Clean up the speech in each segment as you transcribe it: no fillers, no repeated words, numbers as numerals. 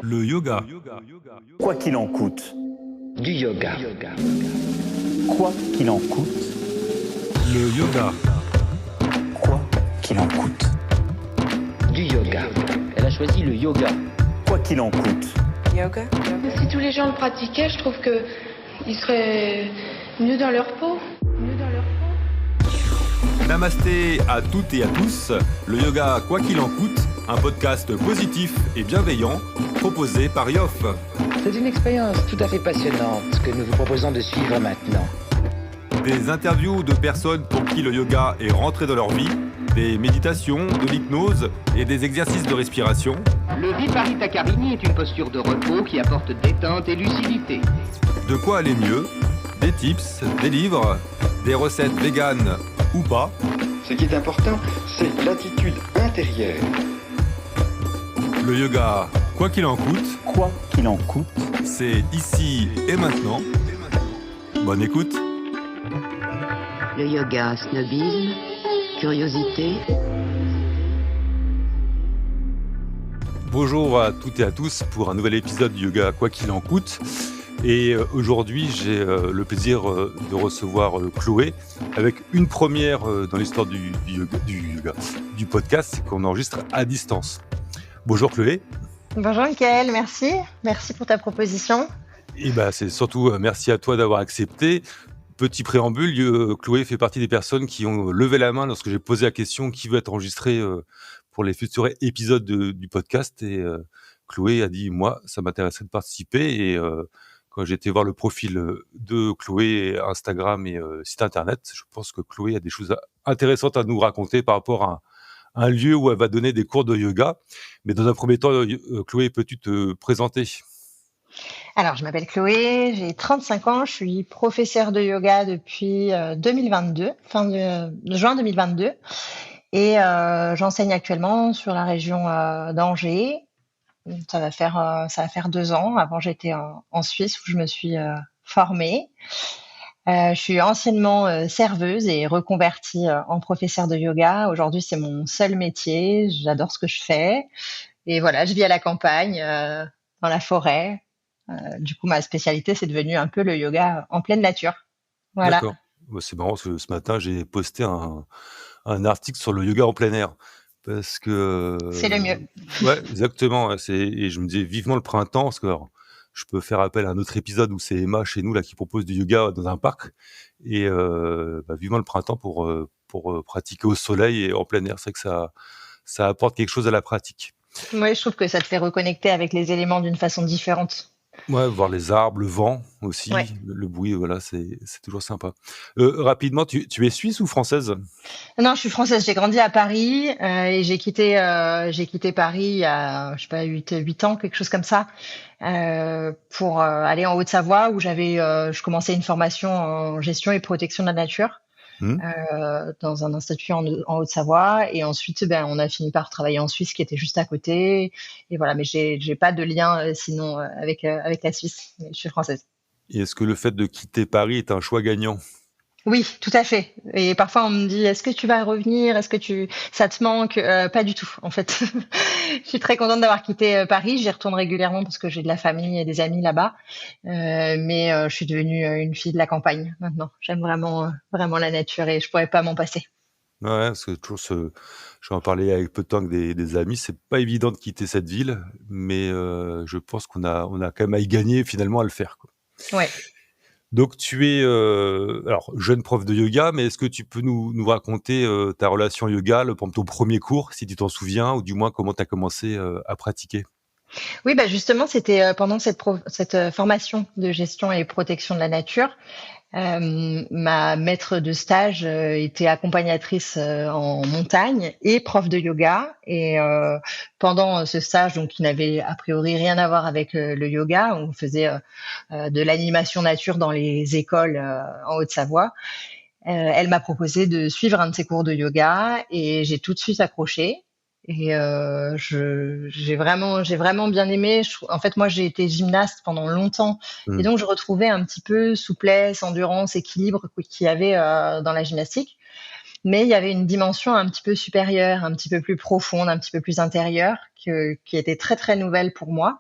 Le yoga. Quoi qu'il en coûte. Du yoga. Quoi qu'il en coûte. Le yoga. Quoi qu'il en coûte. Du yoga. Elle a choisi le yoga. Quoi qu'il en coûte. Yoga. Si tous les gens le pratiquaient, je trouve qu'ils seraient mieux dans leur peau. Namasté à toutes et à tous. Le yoga, quoi qu'il en coûte, un podcast positif et bienveillant proposé par Yoff. C'est une expérience tout à fait passionnante que nous vous proposons de suivre maintenant. Des interviews de personnes pour qui le yoga est rentré dans leur vie, des méditations, de l'hypnose et des exercices de respiration. Le Viparita Karini est une posture de repos qui apporte détente et lucidité. De quoi aller mieux, des tips, des livres, des recettes véganes ou pas. Ce qui est important, c'est l'attitude intérieure. Le yoga, quoi qu'il en coûte, Quoi qu'il en coûte. c'est ici et maintenant. Bonne écoute. Le yoga, snobisme, curiosité. Bonjour à toutes et à tous pour un nouvel épisode du yoga, quoi qu'il en coûte. Et aujourd'hui, j'ai le plaisir de recevoir Chloé avec une première dans l'histoire du podcast, c'est qu'on enregistre à distance. Bonjour Chloé. Bonjour Mickaël, merci. Merci pour ta proposition. Et c'est surtout merci à toi d'avoir accepté. Petit préambule, Chloé fait partie des personnes qui ont levé la main lorsque j'ai posé la question qui veut être enregistré pour les futurs épisodes du podcast. Et Chloé a dit, moi, ça m'intéresserait de participer. Et quand j'ai été voir le profil de Chloé, Instagram et site internet, je pense que Chloé a des choses intéressantes à nous raconter par rapport à un lieu où elle va donner des cours de yoga. Mais dans un premier temps, Chloé, peux-tu te présenter ? Alors, je m'appelle Chloé, j'ai 35 ans, je suis professeure de yoga depuis 2022, fin de juin 2022. Et j'enseigne actuellement sur la région d'Angers. Ça va faire 2 ans. Avant, j'étais en Suisse où je me suis formée. Je suis anciennement serveuse et reconvertie en professeure de yoga. Aujourd'hui, c'est mon seul métier. J'adore ce que je fais. Et voilà, je vis à la campagne, dans la forêt. Du coup, ma spécialité, c'est devenu un peu le yoga en pleine nature. Voilà. D'accord. C'est marrant parce que ce matin, j'ai posté un article sur le yoga en plein air. Parce que C'est le mieux. Ouais, exactement. Et je me disais vivement le printemps, parce que alors, je peux faire appel à un autre épisode où c'est Emma chez nous là qui propose du yoga dans un parc. Et vivement le printemps pour pratiquer au soleil et en plein air. C'est que ça apporte quelque chose à la pratique. Oui, je trouve que ça te fait reconnecter avec les éléments d'une façon différente. Ouais, voir les arbres, le vent aussi, Ouais. le bruit, voilà, c'est toujours sympa. Rapidement, tu es suisse ou française ? Non, je suis française. J'ai grandi à Paris et j'ai quitté Paris il y a, je sais pas, 8 ans, quelque chose comme ça, pour aller en Haute-Savoie où je commençais une formation en gestion et protection de la nature. Dans un institut en Haute-Savoie, et ensuite on a fini par travailler en Suisse qui était juste à côté, et voilà. Mais j'ai pas de lien sinon avec la Suisse. Mais je suis française. Et est-ce que le fait de quitter Paris est un choix gagnant ? Oui, tout à fait. Et parfois on me dit, est-ce que tu vas revenir, ça te manque? Pas du tout en fait. Je suis très contente d'avoir quitté Paris. J'y retourne régulièrement parce que j'ai de la famille et des amis là-bas, mais je suis devenue une fille de la campagne maintenant. J'aime vraiment la nature et je pourrais pas m'en passer. Ouais, parce que toujours je vais en parler avec peu de temps que des amis, c'est pas évident de quitter cette ville, mais je pense qu'on a quand même à y gagner finalement à le faire, quoi. Ouais. Donc tu es alors jeune prof de yoga, mais est-ce que tu peux nous raconter ta relation yoga, par exemple ton premier cours, si tu t'en souviens, ou du moins comment tu as commencé à pratiquer ? Oui, justement, c'était pendant cette formation de gestion et protection de la nature. Ma maître de stage était accompagnatrice en montagne et prof de yoga. Et pendant ce stage, donc qui n'avait a priori rien à voir avec le yoga, on faisait de l'animation nature dans les écoles en Haute-Savoie. Elle m'a proposé de suivre un de ses cours de yoga et j'ai tout de suite accroché. Et j'ai vraiment bien aimé. En fait, moi, j'ai été gymnaste pendant longtemps, et donc je retrouvais un petit peu souplesse, endurance, équilibre qu'il y avait dans la gymnastique. mais il y avait une dimension un petit peu supérieure, un petit peu plus profonde, un petit peu plus intérieure, qui était très très nouvelle pour moi.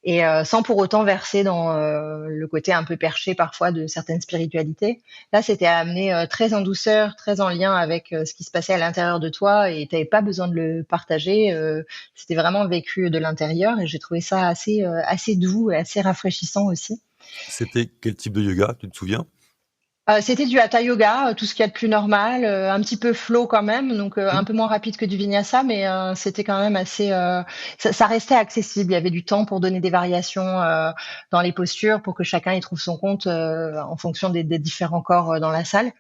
Et sans pour autant verser dans le côté un peu perché parfois de certaines spiritualités. Là, c'était amené très en douceur, très en lien avec ce qui se passait à l'intérieur de toi, et tu n'avais pas besoin de le partager. C'était vraiment vécu de l'intérieur, et j'ai trouvé ça assez doux et assez rafraîchissant aussi. C'était quel type de yoga, tu te souviens? C'était du hatha yoga, tout ce qu'il y a de plus normal, un petit peu flow quand même, donc un peu moins rapide que du vinyasa, mais c'était quand même assez. Ça restait accessible. Il y avait du temps pour donner des variations dans les postures, pour que chacun y trouve son compte en fonction des différents corps dans la salle.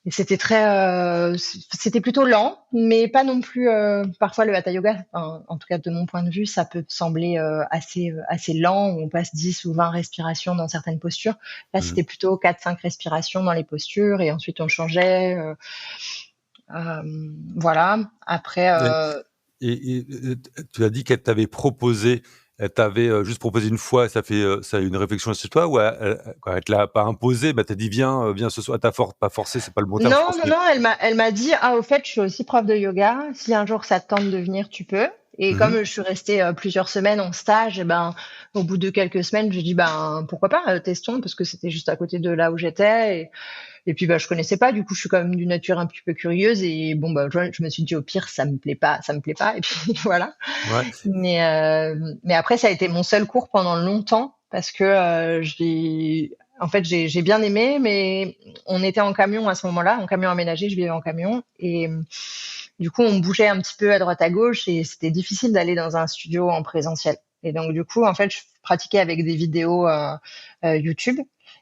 Et c'était plutôt lent, mais pas non plus. Parfois, le hatha yoga, en tout cas de mon point de vue, ça peut sembler assez lent, où on passe 10 ou 20 respirations dans certaines postures. Là, Mmh. c'était plutôt 4-5 respirations dans les postures, et ensuite on changeait. Voilà. Après, Tu as dit qu'elle t'avait proposé, elle t'avait juste proposé une fois, ça a eu une réflexion chez toi, ou quand elle te l'a pas imposé, bah, t'as dit viens, viens ce soir, elle t'a pas forcé, c'est pas le bon terme, non, non, non, elle m'a dit, ah, au fait, je suis aussi prof de yoga. Si un jour ça te tente de venir, tu peux. Et Mmh. comme je suis restée plusieurs semaines en stage, au bout de quelques semaines, j'ai dit, pourquoi pas, testons, parce que c'était juste à côté de là où j'étais. Et puis, je connaissais pas. Du coup, je suis quand même d'une nature un petit peu curieuse. Et bon, je me suis dit, au pire, ça me plaît pas, ça me plaît pas. Et puis, voilà. Ouais. Mais après, ça a été mon seul cours pendant longtemps, parce que j'ai bien aimé, mais on était en camion à ce moment-là, en camion aménagé, je vivais en camion, et du coup, on bougeait un petit peu à droite à gauche, et c'était difficile d'aller dans un studio en présentiel. Et donc, du coup, en fait, je pratiquais avec des vidéos YouTube,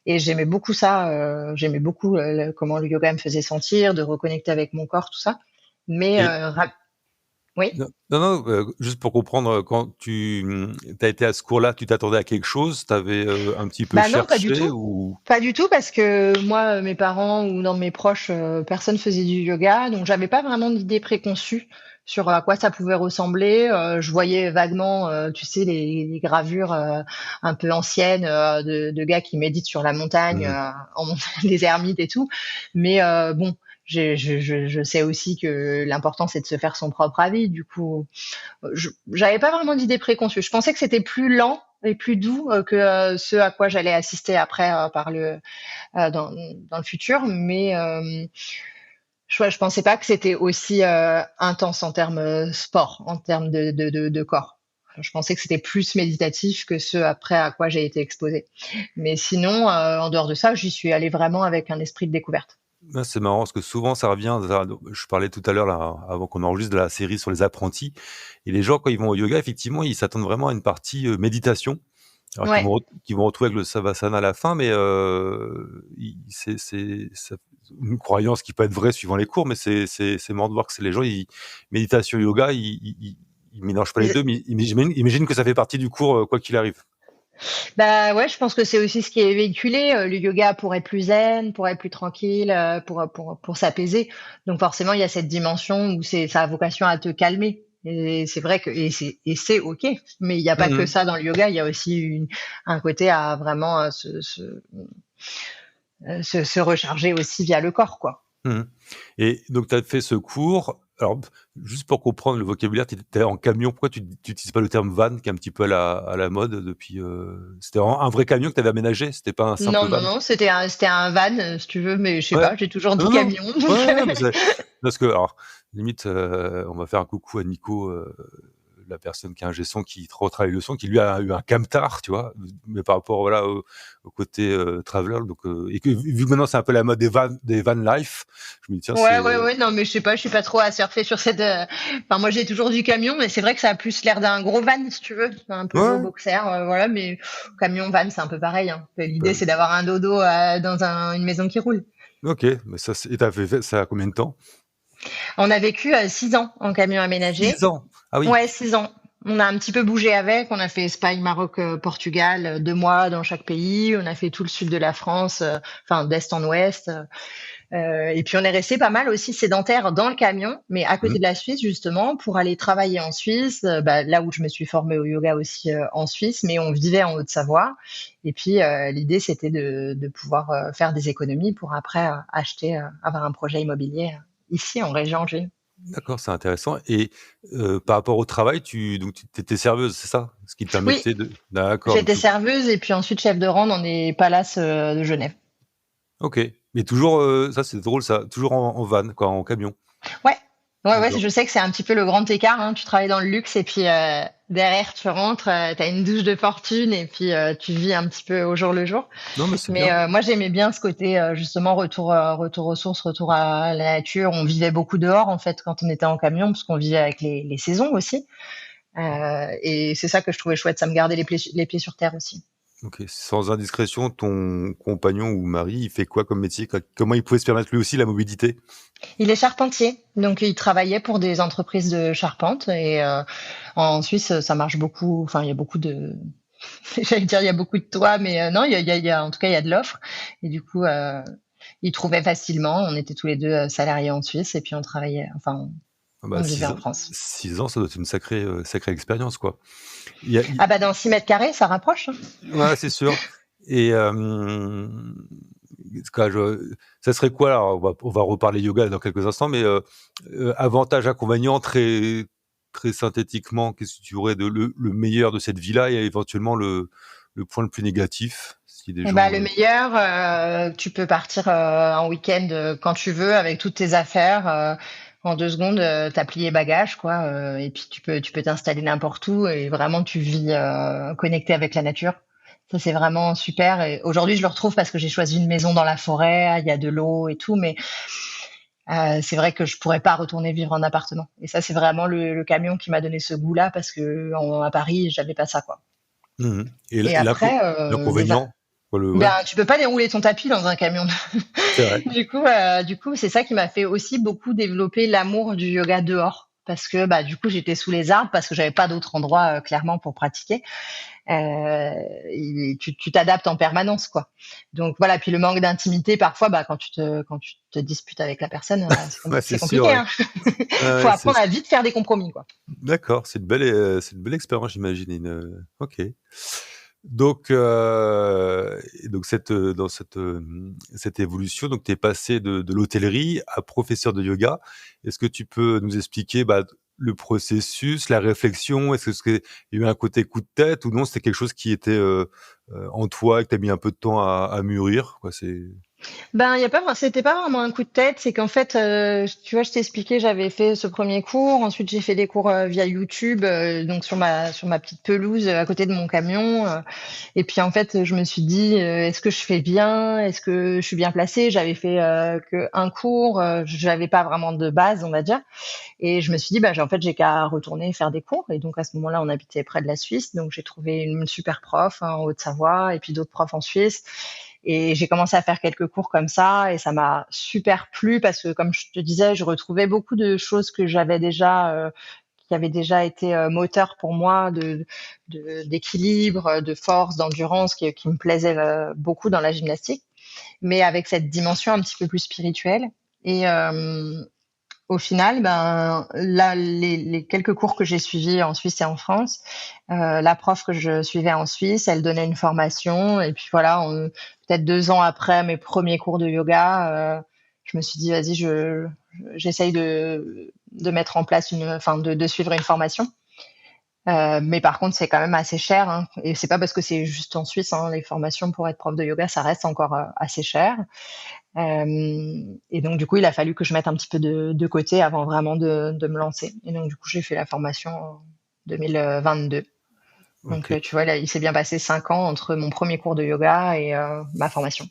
et j'aimais beaucoup ça. J'aimais beaucoup comment le yoga me faisait sentir, de reconnecter avec mon corps, tout ça. Mais Et oui. non, non, non, juste pour comprendre, quand tu as été à ce cours-là, tu t'attendais à quelque chose? Tu avais, un petit peu Non, pas du cherché tout. ou? Pas du tout, parce que moi, mes parents ou dans mes proches, personne faisait du yoga, donc j'avais pas vraiment d'idée préconçue sur à quoi ça pouvait ressembler. Je voyais vaguement, tu sais, les gravures un peu anciennes de gars qui méditent sur la montagne, Mmh. en montagne des ermites et tout. Mais bon, je sais aussi que l'important c'est de se faire son propre avis. Du coup, j'avais pas vraiment d'idée préconçue. Je pensais que c'était plus lent et plus doux que ce à quoi j'allais assister après dans le futur, mais je pensais pas que c'était aussi intense en termes sport, en termes de corps. Je pensais que c'était plus méditatif que ce après à quoi j'ai été exposée. Mais sinon, en dehors de ça, j'y suis allée vraiment avec un esprit de découverte. Ouais, c'est marrant parce que souvent ça revient, je parlais tout à l'heure là, avant qu'on enregistre, de la série sur les apprentis, et les gens quand ils vont au yoga, effectivement, ils s'attendent vraiment à une partie, méditation. Alors Ouais. qu'ils vont retrouver avec le savasana à la fin, mais ils c'est une croyance qui peut être vraie suivant les cours, mais c'est marrant de voir que c'est les gens, méditation, yoga, ils mélangent pas les 2, mais imagine que ça fait partie du cours, quoi qu'il arrive. Ouais, je pense que c'est aussi ce qui est véhiculé. Le yoga pour être plus zen, pour être plus tranquille, pour s'apaiser. Donc forcément, il y a cette dimension où ça a vocation à te calmer. Et c'est vrai que c'est ok. Mais il n'y a pas que Mmh. ça dans le yoga. Il y a aussi un côté à vraiment se recharger aussi via le corps, quoi. Mmh. Et donc tu as fait ce cours. Alors, juste pour comprendre le vocabulaire, tu étais en camion. Pourquoi tu utilises pas le terme van qui est un petit peu à la mode depuis, c'était un vrai camion que tu avais aménagé? C'était pas un simple Non, non, van? non, c'était un van, si tu veux, mais je sais Ouais. pas, j'ai toujours dit Non, non. camion. Donc, Ouais, ouais, mais parce que alors limite, on va faire un coucou à Nico, la personne qui est ingé son, qui retravaille le son, qui lui a eu un camtar, tu vois? Mais par rapport, voilà, au côté, traveler, donc et que vu que maintenant c'est un peu la mode des van life, je me dis: «Tiens, ouais, c'est». ouais, ouais, non, mais je sais pas, je suis pas trop à surfer sur cette. Enfin, moi, j'ai toujours du camion, mais c'est vrai que ça a plus l'air d'un gros van, si tu veux, un Peugeot Ouais, Boxer, voilà, mais camion, van, c'est un peu pareil, hein. L'idée, bah, c'est d'avoir un dodo dans une maison qui roule. OK, mais ça c'est et tu as fait ça à combien de temps? On a vécu 6 ans en camion aménagé. 6 ans! Ah oui, Ouais, 6 ans. On a un petit peu bougé avec. On a fait Espagne, Maroc, Portugal, 2 mois dans chaque pays. On a fait tout le sud de la France, enfin d'est en ouest. Et puis on est resté pas mal aussi sédentaire dans le camion, mais à côté Mmh. de la Suisse justement pour aller travailler en Suisse, là où je me suis formée au yoga aussi en Suisse, mais on vivait en Haute-Savoie. Et puis l'idée c'était de pouvoir faire des économies pour après acheter, avoir un projet immobilier ici en région Angers. D'accord, c'est intéressant et par rapport au travail, tu étais serveuse, c'est ça? Ce qui te Oui, permettait de d'accord, donc j'étais serveuse et puis ensuite chef de rang dans des palaces de Genève. OK, mais toujours, ça c'est drôle ça, toujours en van quoi, en camion? Ouais, ouais, D'accord. je sais que c'est un petit peu le grand écart, hein. Tu travailles dans le luxe et puis derrière tu rentres, t'as une douche de fortune et puis tu vis un petit peu au jour le jour. Non, mais c'est Mais bien. moi j'aimais bien ce côté justement retour aux sources, retour à la nature. On vivait beaucoup dehors en fait quand on était en camion parce qu'on vivait avec les saisons aussi. Et c'est ça que je trouvais chouette, ça me gardait les pieds sur terre aussi. OK, sans indiscrétion, ton compagnon ou mari, il fait quoi comme métier? Comment il pouvait se permettre lui aussi la mobilité? Il est charpentier, donc il travaillait pour des entreprises de charpente et en Suisse ça marche beaucoup. Enfin, il y a beaucoup de, j'allais dire il y a beaucoup de toits, mais non, en tout cas il y a de l'offre et du coup il trouvait facilement. On était tous les deux salariés en Suisse et puis on travaillait, enfin Ah on bah vivait 6 en ans France. 6 ans, ça doit être une sacrée expérience, quoi. Il y a Ah bah dans 6 mètres carrés ça rapproche, hein. Ouais, c'est sûr et quoi, ça serait quoi alors? On va reparler yoga dans quelques instants, mais avantages, inconvénients très synthétiquement, qu'est-ce que tu aurais de le meilleur de cette vie-là et éventuellement le point le plus négatif? Si des Eh ben, gens, le meilleur, tu peux partir en week-end quand tu veux avec toutes tes affaires. En 2 secondes, t'as plié bagage, quoi. Et puis tu peux t'installer n'importe où et vraiment tu vis connecté avec la nature. Ça c'est vraiment super. Et aujourd'hui, je le retrouve parce que j'ai choisi une maison dans la forêt, il y a de l'eau et tout, mais c'est vrai que je pourrais pas retourner vivre en appartement. Et ça, c'est vraiment le camion qui m'a donné ce goût-là parce que à Paris, j'avais pas ça, quoi. mmh et Et après, l'inconvénient? Quoi, ouais, ben, tu peux pas dérouler ton tapis dans un camion. c'est vrai. Du coup, c'est ça qui m'a fait aussi beaucoup développer l'amour du yoga dehors. Parce que bah du coup j'étais sous les arbres parce que j'avais pas d'autre endroit clairement pour pratiquer. Et tu t'adaptes en permanence quoi. Donc voilà, puis le manque d'intimité parfois bah quand tu te disputes avec la personne Ouais, c'est c'est sûr, compliqué ouais. hein. Ouais, Faut ouais, apprendre à vite faire des compromis quoi. d'accord, c'est une belle expérience, j'imagine, OK. Donc cette évolution, donc tu es passé de l'hôtellerie à professeur de yoga. Est-ce que tu peux nous expliquer, bah, le processus, la réflexion? Est-ce qu'il y a eu un côté coup de tête ou non, c'était quelque chose qui était, en toi et que tu as mis un peu de temps à mûrir, quoi? Ben, il y a pas, c'était pas vraiment un coup de tête, c'est qu'en fait, tu vois, je t'ai expliqué, j'avais fait ce premier cours, ensuite j'ai fait des cours via YouTube, donc sur ma petite pelouse à côté de mon camion, et puis en fait, je me suis dit, est-ce que je fais bien, est-ce que je suis bien placée? J'avais fait que un cours, j'avais pas vraiment de base, on va dire, et je me suis dit, bah, en fait, j'ai qu'à retourner faire des cours, et donc à ce moment-là, on habitait près de la Suisse, donc j'ai trouvé une super prof hein, en Haute-Savoie, et puis d'autres profs en Suisse. Et j'ai commencé à faire quelques cours comme ça et ça m'a super plu parce que, comme je te disais, je retrouvais beaucoup de choses que j'avais déjà, qui avaient déjà été moteurs pour moi d'équilibre, de force, d'endurance qui me plaisaient beaucoup dans la gymnastique, mais avec cette dimension un petit peu plus spirituelle. Et au final, ben là, les quelques cours que j'ai suivis en Suisse et en France, la prof que je suivais en Suisse, elle donnait une formation et puis voilà, peut-être 2 ans après mes premiers cours de yoga, je me suis dit vas-y, j'essaye de mettre en place enfin de suivre une formation. Mais par contre, c'est quand même assez cher, hein, et c'est pas parce que c'est juste en Suisse, hein, les formations pour être prof de yoga, ça reste encore assez cher. Et donc, du coup, il a fallu que je mette un petit peu de côté avant vraiment de me lancer. Et donc, du coup, j'ai fait la formation en 2022. Donc, OK. tu vois, là, il s'est bien passé 5 ans entre mon premier cours de yoga et ma formation.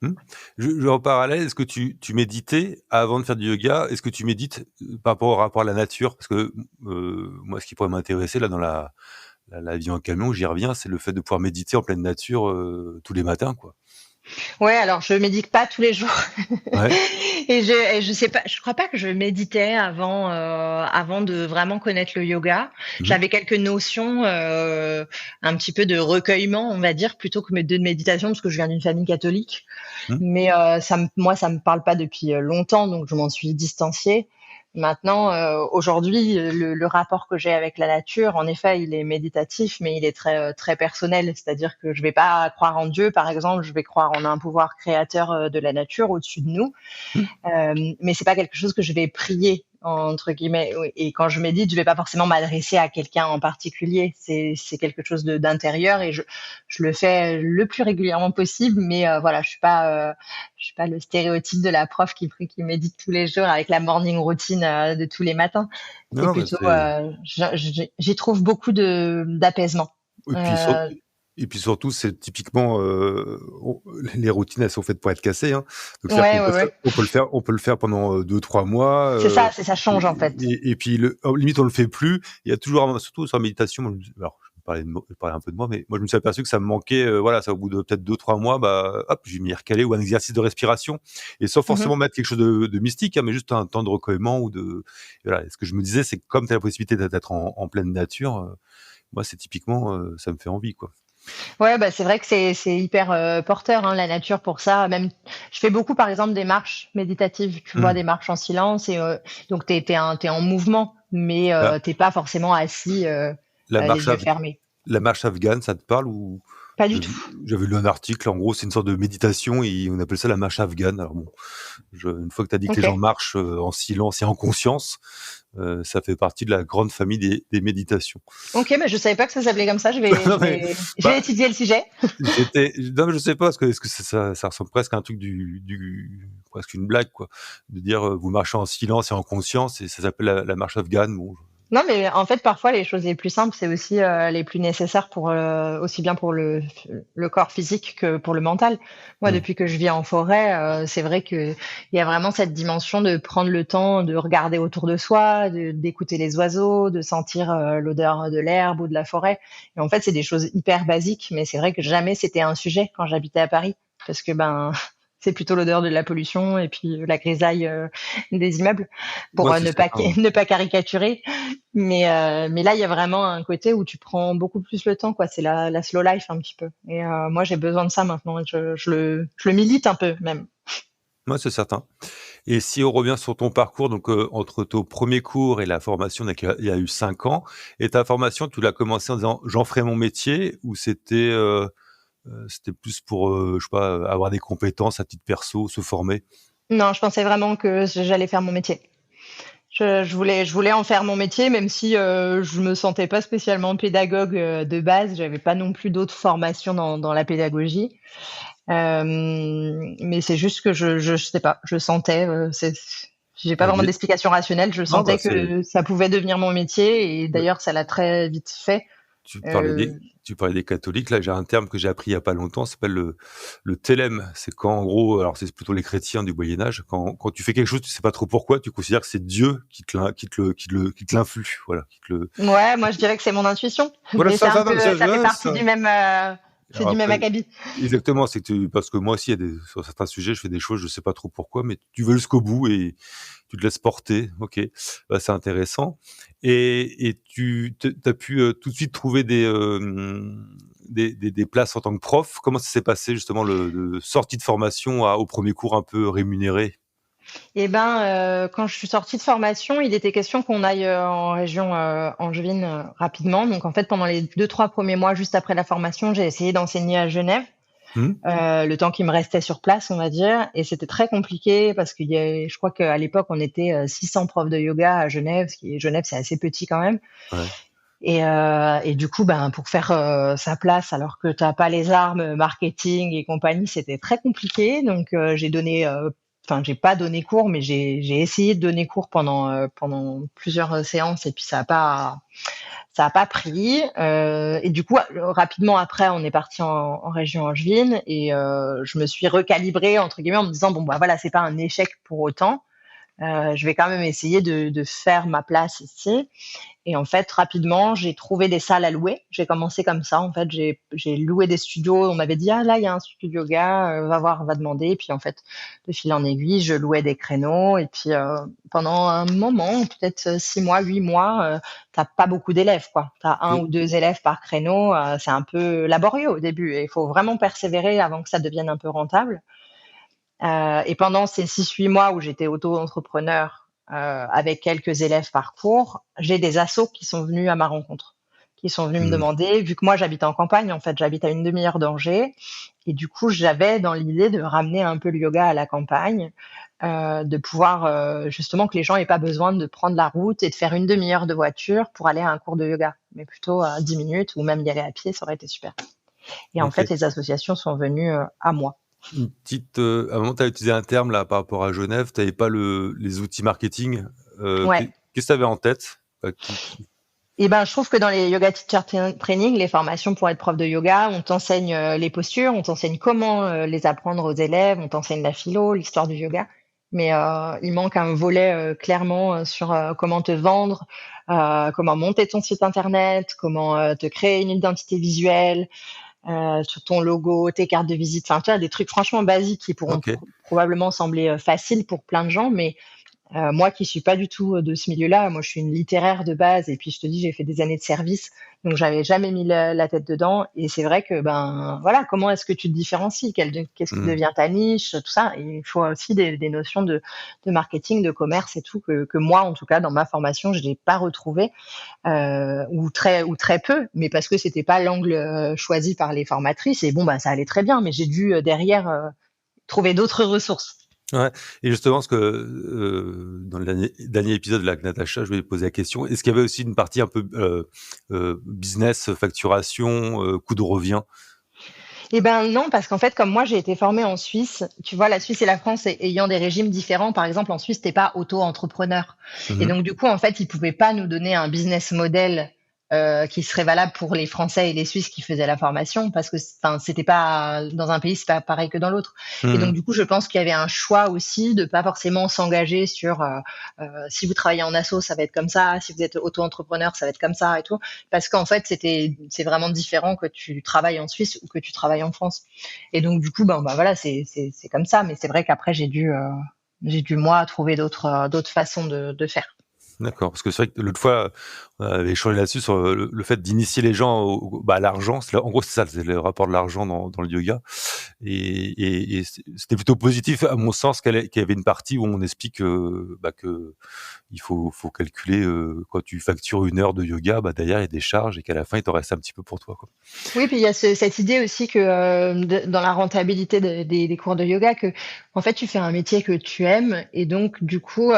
Mmh. En parallèle, est-ce que tu méditais avant de faire du yoga? Est-ce que tu médites, par rapport à la nature? Parce que, moi, ce qui pourrait m'intéresser là dans la vie en camion, j'y reviens, c'est le fait de pouvoir méditer en pleine nature, tous les matins, quoi. Ouais, alors je médite pas tous les jours. Ouais. Et je sais pas, je crois pas que je méditais avant de vraiment connaître le yoga. Mmh. J'avais quelques notions, un petit peu de recueillement, on va dire, plutôt que de méditation, parce que je viens d'une famille catholique. Mmh. Mais moi, ça me parle pas depuis longtemps, donc je m'en suis distanciée. Maintenant, aujourd'hui, le rapport que j'ai avec la nature, en effet, il est méditatif, mais il est très personnel. C'est-à-dire que je vais pas croire en Dieu, par exemple, je vais croire en un pouvoir créateur de la nature au-dessus de nous. Mmh. Mais c'est pas quelque chose que je vais prier entre guillemets. Oui. Et quand je médite, je vais pas forcément m'adresser à quelqu'un en particulier. C'est quelque chose d'intérieur et je le fais le plus régulièrement possible. Mais voilà, je suis pas le stéréotype de la prof qui médite tous les jours avec la morning routine de tous les matins. Non, C'est non, mais plutôt, c'est j'y trouve beaucoup d'apaisement. et puis sur Euh, et puis surtout, c'est typiquement, les routines, elles sont faites pour être cassées, hein. Donc c'est-à-dire ouais, ouais, ouais. on peut le faire pendant, 2-3 mois, C'est ça change en fait. et puis limite on le fait plus. Il y a toujours, surtout sur la méditation, moi alors je parlais un peu de moi, mais moi je me suis aperçu que ça me manquait, voilà, ça au bout de peut-être 2-3 mois, bah, hop, je vais m'y recaler ou un exercice de respiration et sans Mhm. forcément mettre quelque chose de mystique, hein, mais juste un temps de recueillement ou de voilà. Et ce que je me disais, c'est que comme tu as la possibilité d'être en pleine nature, moi c'est typiquement, ça me fait envie, quoi. Ouais, bah, c'est vrai que c'est hyper porteur, hein, la nature pour ça. Même, je fais beaucoup, par exemple, des marches méditatives, tu vois, Mmh. des marches en silence. Et donc, t'es en mouvement, mais La t'es pas forcément assis la marche les yeux af fermés. la marche afghane, ça te parle ou? Pas du J'avais tout. j'avais lu un article, en gros, c'est une sorte de méditation et on appelle ça la marche afghane. Alors bon, une fois que tu as dit que les Ok. gens marchent, en silence et en conscience, ça fait partie de la grande famille des méditations. Ok, mais je savais pas que ça s'appelait comme ça. Non mais, Je vais bah, étudier le sujet. non mais je sais pas, est-ce que ça ressemble presque à un truc presque une blague, quoi. De dire, vous marchez en silence et en conscience et ça s'appelle la marche afghane. Bon, Non, mais en fait, parfois, les choses les plus simples, c'est aussi les plus nécessaires pour aussi bien pour le corps physique que pour le mental. Moi, mmh. depuis que je vis en forêt, c'est vrai que il y a vraiment cette dimension de prendre le temps de regarder autour de soi, d'écouter les oiseaux, de sentir l'odeur de l'herbe ou de la forêt. Et en fait, c'est des choses hyper basiques, mais c'est vrai que jamais c'était un sujet quand j'habitais à Paris, parce que ben c'est plutôt l'odeur de la pollution et puis la grisaille des immeubles, pour Ouais, c'est certain, ouais. ne pas caricaturer. Mais là, il y a vraiment un côté où tu prends beaucoup plus le temps, quoi. C'est la slow life un petit peu. Et moi, j'ai besoin de ça maintenant. Et je le milite un peu même. Ouais, c'est certain. Et si on revient sur ton parcours, donc entre ton premier cours et la formation, donc il y a eu 5 ans. Et ta formation, tu l'as commencé en disant: «J'en ferai mon métier» ou c'était plus pour, je sais pas, avoir des compétences à titre perso, se former? Non, je pensais vraiment que j'allais faire mon métier. Je voulais en faire mon métier, même si je me sentais pas spécialement pédagogue de base. J'avais pas non plus d'autres formations dans la pédagogie. Mais c'est juste que je sais pas, je sentais, j'ai pas Bah, vraiment dis d'explication rationnelle. Je non, bah, sentais que ça pouvait devenir mon métier et bah, d'ailleurs, ça l'a très vite fait. tu parlais Euh, des catholiques. Là, j'ai un terme que j'ai appris il y a pas longtemps, ça s'appelle le télème. C'est quand, en gros, alors c'est plutôt les chrétiens du Moyen Âge, quand tu fais quelque chose, tu sais pas trop pourquoi, tu considères que c'est Dieu qui te l'influe, voilà, qui te le Ouais, moi je dirais que c'est mon intuition, voilà, mais c'est un non, peu, mais ça, ça fait ouais, partie ça. c'est Alors du même après, acabit. exactement, c'est que parce que moi aussi, sur certains sujets, je fais des choses, je sais pas trop pourquoi, mais tu vas jusqu'au bout et tu te laisses porter. OK, bah, c'est intéressant. Et tu as pu tout de suite trouver des places en tant que prof. Comment ça s'est passé justement de sortie de formation au premier cours un peu rémunéré? Et ben, quand je suis sortie de formation, il était question qu'on aille en région angevine rapidement. Donc en fait, pendant les 2-3 premiers mois, juste après la formation, j'ai essayé d'enseigner à Genève. Mmh. Le temps qui me restait sur place, on va dire, et c'était très compliqué parce je crois qu'à l'époque on était 600 profs de yoga à Genève, Genève c'est assez petit quand même, Ouais. et du coup ben pour faire sa place alors que t'as pas les armes marketing et compagnie, c'était très compliqué. Donc j'ai pas donné cours, mais j'ai essayé de donner cours pendant plusieurs séances et puis ça a pas pris. Et du coup, rapidement après, on est parti en région angevine et je me suis recalibrée entre guillemets en me disant bon bah voilà, c'est pas un échec pour autant. Je vais quand même essayer de faire ma place ici. Et en fait, rapidement, j'ai trouvé des salles à louer. J'ai commencé comme ça. En fait, j'ai loué des studios. On m'avait dit, ah là, il y a un studio de yoga, va voir, va demander. Et puis en fait, de fil en aiguille, je louais des créneaux. Et puis pendant un moment, peut-être 6 mois, 8 mois, t'as pas beaucoup d'élèves, quoi. T'as un Oui. ou deux élèves par créneau. C'est un peu laborieux au début. Et il faut vraiment persévérer avant que ça devienne un peu rentable. Et pendant ces 6-8 mois où j'étais auto-entrepreneur, avec quelques élèves par cours, j'ai des assos qui sont venus à ma rencontre, qui sont venus me demander, vu que moi j'habite en campagne, en fait, j'habite à une demi-heure d'Angers, et du coup j'avais dans l'idée de ramener un peu le yoga à la campagne, de pouvoir justement que les gens aient pas besoin de prendre la route et de faire une demi-heure de voiture pour aller à un cours de yoga, mais plutôt 10 minutes ou même y aller à pied, ça aurait été super. Et en Ok. fait, les associations sont venues à moi. Une petite, à un moment, tu as utilisé un terme là par rapport à Genève, tu n'avais pas les outils marketing. Ouais. Qu'est-ce que tu avais en tête? Et ben, je trouve que dans les yoga teacher training, les formations pour être prof de yoga, on t'enseigne les postures, on t'enseigne comment les apprendre aux élèves, on t'enseigne la philo, l'histoire du yoga. Mais il manque un volet clairement sur comment te vendre, comment monter ton site internet, comment te créer une identité visuelle, sur ton logo, tes cartes de visite, enfin tu vois, des trucs franchement basiques qui pourront Ok. probablement sembler faciles pour plein de gens, mais moi qui suis pas du tout de ce milieu-là, moi je suis une littéraire de base et puis je te dis j'ai fait des années de service, donc j'avais jamais mis la tête dedans et c'est vrai que ben voilà, comment est-ce que tu te différencies, qu'est-ce qui devient ta niche, tout ça, et il faut aussi des notions de marketing, de commerce et tout que moi en tout cas dans ma formation je n'ai pas retrouvé ou très peu, mais parce que c'était pas l'angle choisi par les formatrices et bon bah ça allait très bien, mais j'ai dû derrière trouver d'autres ressources. Ouais. Et justement, parce que dans le dernier épisode là, avec Natacha, je vais poser la question, est-ce qu'il y avait aussi une partie un peu business, facturation, coût de revient? Eh ben non, parce qu'en fait, comme moi, j'ai été formée en Suisse, tu vois, la Suisse et la France ayant des régimes différents. Par exemple, en Suisse, t'es pas auto-entrepreneur. Et donc, du coup, en fait, ils pouvaient pas nous donner un business model qui serait valable pour les Français et les Suisses qui faisaient la formation, parce que, enfin, c'était pas dans un pays, c'est pas pareil que dans l'autre. Et donc, du coup, je pense qu'il y avait un choix aussi de pas forcément s'engager sur si vous travaillez en asso, ça va être comme ça, si vous êtes auto-entrepreneur, ça va être comme ça et tout, parce qu'en fait, c'est vraiment différent que tu travailles en Suisse ou que tu travailles en France. Et donc, du coup, ben voilà, c'est comme ça. Mais c'est vrai qu'après, j'ai dû moi trouver d'autres façons de faire. D'accord, parce que c'est vrai que l'autre fois, on avait échangé là-dessus sur le fait d'initier les gens à l'argent. En gros, c'est ça, c'est le rapport de l'argent dans le yoga. Et c'était plutôt positif, à mon sens, qu'il y avait une partie où on explique que il faut calculer quand tu factures 1 heure de yoga, derrière il y a des charges et qu'à la fin il t'en reste un petit peu pour toi, quoi. Oui, puis il y a cette idée aussi que dans la rentabilité des cours de yoga, que en fait tu fais un métier que tu aimes et donc du coup,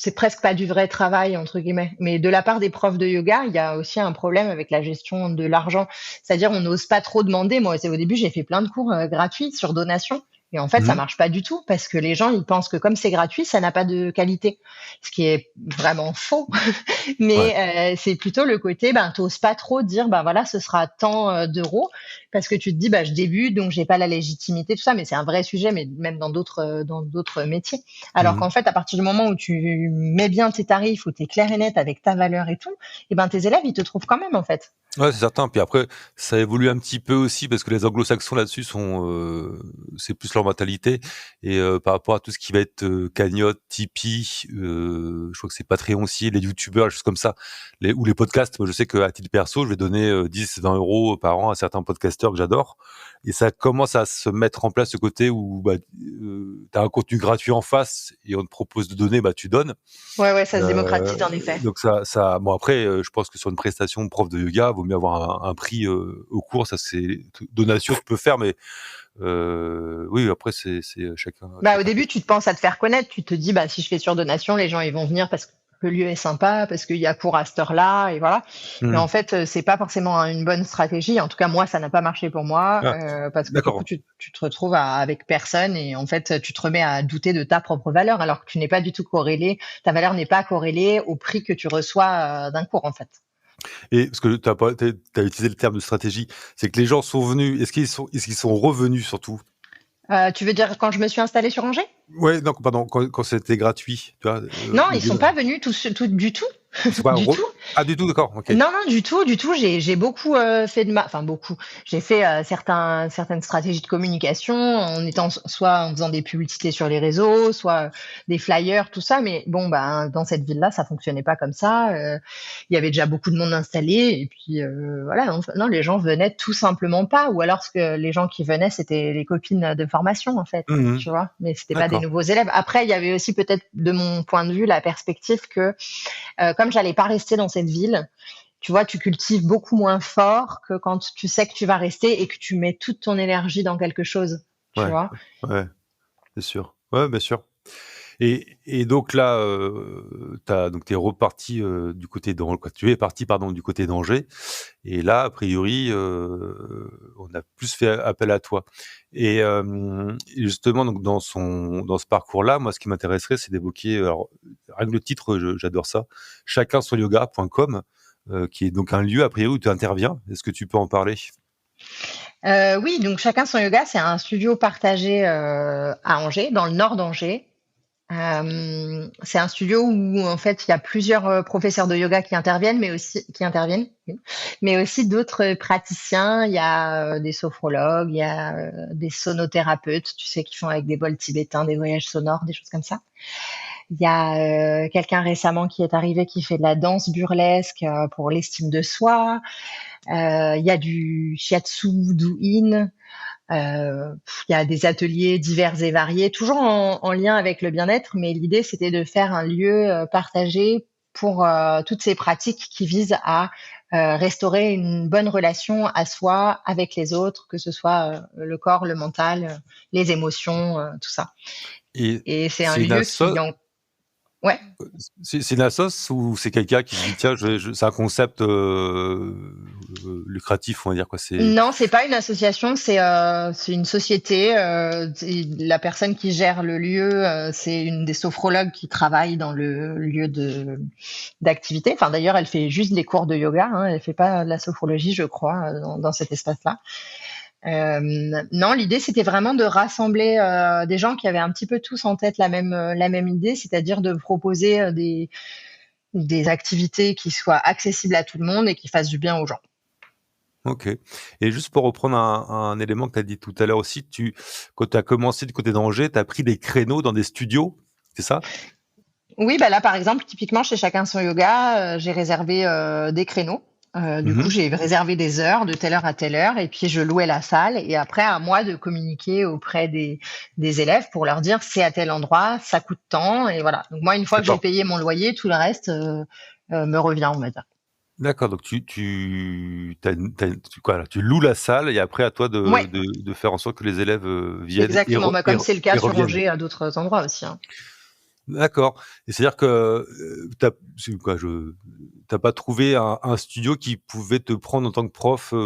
c'est presque pas du vrai travail entre guillemets. Mais de la part des profs de yoga, il y a aussi un problème avec la gestion de l'argent. C'est-à-dire on n'ose pas trop demander. Moi, au début, j'ai fait plein de cours gratuits sur donation. Et en fait, ça marche pas du tout parce que les gens, ils pensent que comme c'est gratuit, ça n'a pas de qualité. Ce qui est vraiment faux. Mais c'est plutôt le côté, t'oses pas trop dire, voilà, ce sera tant d'euros parce que tu te dis, je débute, donc j'ai pas la légitimité, tout ça. Mais c'est un vrai sujet, mais même dans d'autres métiers. Alors qu'en fait, à partir du moment où tu mets bien tes tarifs, où tu es clair et net avec ta valeur et tout, et tes élèves, ils te trouvent quand même, en fait. Ouais, c'est certain. Puis après, ça évolue un petit peu aussi parce que les anglo-saxons là-dessus c'est plus leur mentalité. Et par rapport à tout ce qui va être cagnotte, Tipeee, je crois que c'est Patreon aussi, les youtubeurs, des choses comme ça, ou les podcasts. Moi, je sais qu'à titre perso, je vais donner 10, 20 euros par an à certains podcasteurs que j'adore. Et ça commence à se mettre en place ce côté où t'as un contenu gratuit en face et on te propose de donner, tu donnes. Ouais, ça se démocratise en effet. Donc bon après, je pense que sur une prestation de prof de yoga, vaut mieux avoir un prix au cours. Ça c'est donation tu peux faire, mais oui après c'est chacun. Au début tu te penses à te faire connaître, tu te dis si je fais sur donation, les gens ils vont venir parce que le lieu est sympa, parce qu'il y a cours à cette heure-là, et voilà. Mais en fait, c'est pas forcément une bonne stratégie. En tout cas, moi, ça n'a pas marché pour moi, parce que du coup, tu te retrouves avec personne, et en fait, tu te remets à douter de ta propre valeur, alors que tu n'es pas du tout corrélé. Ta valeur n'est pas corrélée au prix que tu reçois d'un cours, en fait. Et parce que t'as utilisé le terme de stratégie, c'est que les gens sont venus. Est-ce qu'ils sont revenus surtout? Tu veux dire quand je me suis installée sur Angers? Ouais, donc pardon, quand c'était gratuit, tu vois, Non, le ils sont yoga. pas venus du tout, C'est pas du tout. Ah, du tout, d'accord, OK. Non, non, du tout, du tout. J'ai beaucoup fait enfin beaucoup. J'ai fait certaines stratégies de communication en étant soit en faisant des publicités sur les réseaux, soit des flyers, tout ça. Mais bon, ben dans cette ville-là, ça fonctionnait pas comme ça. Il y avait déjà beaucoup de monde installé et puis voilà. Non, les gens venaient tout simplement pas. Ou alors ce que les gens qui venaient, c'était les copines de formation en fait, Mmh. tu vois. Mais c'était pas des D'accord. nouveaux élèves. Après, il y avait aussi peut-être de mon point de vue la perspective que comme j'allais pas rester dans cette ville, tu vois, tu cultives beaucoup moins fort que quand tu sais que tu vas rester et que tu mets toute ton énergie dans quelque chose, tu Ouais, vois. ouais, c'est sûr. Ouais, bien sûr. Et donc là, tu es reparti, du côté quoi, tu es parti, pardon, du côté d'Angers et là, a priori, on a plus fait appel à toi et justement donc dans ce parcours-là, moi, ce qui m'intéresserait, c'est d'évoquer, alors rien que le titre, j'adore ça, chacun-son-yoga.com, qui est donc un lieu, a priori, où tu interviens. Est-ce que tu peux en parler? Oui, donc chacun son yoga, c'est un studio partagé à Angers, dans le nord d'Angers. C'est un studio où en fait il y a plusieurs professeurs de yoga oui, mais aussi d'autres praticiens. Il y a des sophrologues, il y a des sonothérapeutes, tu sais, qui font avec des bols tibétains, des voyages sonores, des choses comme ça. Il y a quelqu'un récemment qui est arrivé qui fait de la danse burlesque pour l'estime de soi. Il y a du shiatsu, do in. Il y a des ateliers divers et variés, toujours en lien avec le bien-être, mais l'idée, c'était de faire un lieu partagé pour toutes ces pratiques qui visent à restaurer une bonne relation à soi avec les autres, que ce soit le corps, le mental, les émotions, tout ça. Et Et c'est un c'est une lieu qui... Ouais. C'est une assoce ou c'est quelqu'un qui se dit: «Tiens, c'est un concept, lucratif», on va dire quoi? C'est Non, c'est pas une association, c'est une société. La personne qui gère le lieu, c'est une des sophrologues qui travaille dans le lieu d'activité. Enfin, d'ailleurs, elle fait juste des cours de yoga. Hein, elle fait pas de la sophrologie, je crois, dans cet espace-là. Non, l'idée c'était vraiment de rassembler des gens qui avaient un petit peu tous en tête la même idée, c'est-à-dire de proposer des activités qui soient accessibles à tout le monde et qui fassent du bien aux gens. OK. Et juste pour reprendre un élément que tu as dit tout à l'heure aussi, quand tu as commencé du côté d'Angers, tu as pris des créneaux dans des studios, c'est ça? Oui, bah là, par exemple, typiquement chez Chacun son yoga, j'ai réservé des créneaux. Du Mmh. coup, j'ai réservé des heures de telle heure à telle heure et puis je louais la salle. Et après, à moi de communiquer auprès des élèves pour leur dire c'est à tel endroit, ça coûte tant. Et voilà. Donc moi, une fois que j'ai D'accord. payé mon loyer, tout le reste me revient, on va dire. D'accord, donc tu quoi là? Tu loues la salle et après à toi Ouais, de faire en sorte que les élèves, viennent exactement. Bah, comme c'est le et cas sur reviennent. Angers à d'autres endroits aussi. Hein. D'accord et c'est-à-dire que, tu pas trouvé un studio qui pouvait te prendre en tant que prof, En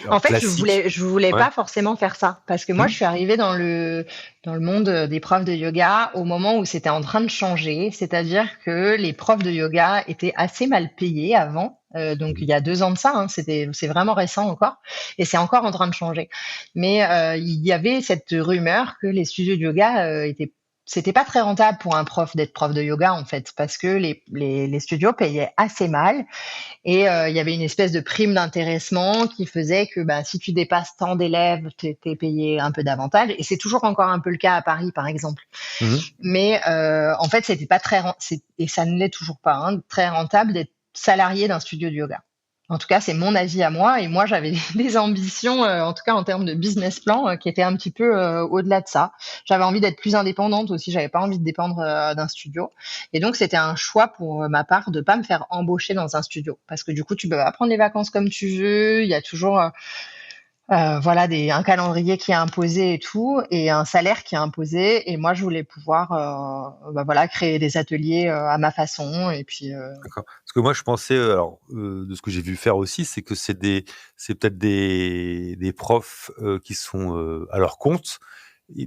alors fait, classique? je voulais Ouais. pas forcément faire ça parce que moi, Mmh. je suis arrivée dans le monde des profs de yoga au moment où c'était en train de changer. C'est-à-dire que les profs de yoga étaient assez mal payés avant. Donc il y a 2 ans de ça, hein, c'est vraiment récent encore, et c'est encore en train de changer. Mais il y avait cette rumeur que les studios de yoga c'était pas très rentable pour un prof d'être prof de yoga en fait, parce que les studios payaient assez mal et il y avait une espèce de prime d'intéressement qui faisait que bah, si tu dépasses tant d'élèves, tu étais payé un peu davantage. Et c'est toujours encore un peu le cas à Paris, par exemple. Mmh. Mais en fait, c'était pas et ça ne l'est toujours pas, hein, très rentable d'être salarié d'un studio de yoga. En tout cas, c'est mon avis à moi. Et moi, j'avais des ambitions, en tout cas en termes de business plan, qui étaient un petit peu au-delà de ça. J'avais envie d'être plus indépendante aussi. J'avais pas envie de dépendre d'un studio. Et donc, c'était un choix pour ma part de pas me faire embaucher dans un studio. Parce que du coup, tu peux pas prendre les vacances comme tu veux. Il y a toujours voilà, un calendrier qui est imposé et tout, et un salaire qui est imposé. Et moi, je voulais pouvoir bah, voilà, créer des ateliers à ma façon. Et puis, D'accord. Parce que moi je pensais, alors, de ce que j'ai vu faire aussi, c'est que c'est peut-être des profs, qui sont, à leur compte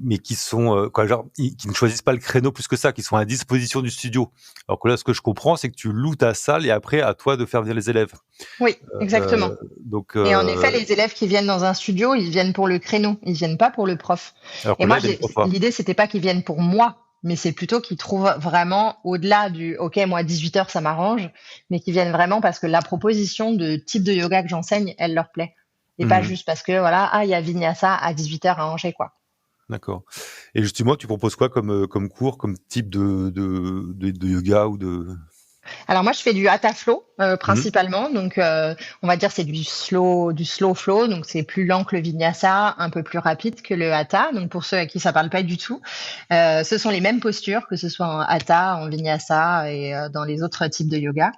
mais qui sont qui ne choisissent pas le créneau plus que ça, qui sont à disposition du studio. Alors que là, ce que je comprends, c'est que tu loues ta salle et après, à toi de faire venir les élèves. Oui, exactement. Donc, Et en effet, les élèves qui viennent dans un studio, ils viennent pour le créneau, ils viennent pas pour le prof. alors que Et là, moi, ils viennent pour toi. l'idée, c'était pas qu'ils viennent pour moi, mais c'est plutôt qu'ils trouvent vraiment au-delà du OK, moi 18h ça m'arrange, mais qu'ils viennent vraiment parce que la proposition de type de yoga que j'enseigne, elle leur plaît. Et pas Mhm. juste parce que voilà, il y a Vinyasa à 18h à Angers, quoi. D'accord. Et justement, tu proposes quoi comme cours, comme type de yoga ou de... Alors moi, je fais du hatha flow Mhm. principalement, donc on va dire c'est du slow flow, donc c'est plus lent que le vinyasa, un peu plus rapide que le hatha. Donc pour ceux à qui ça parle pas du tout, ce sont les mêmes postures, que ce soit en hatha, en vinyasa et dans les autres types de yoga.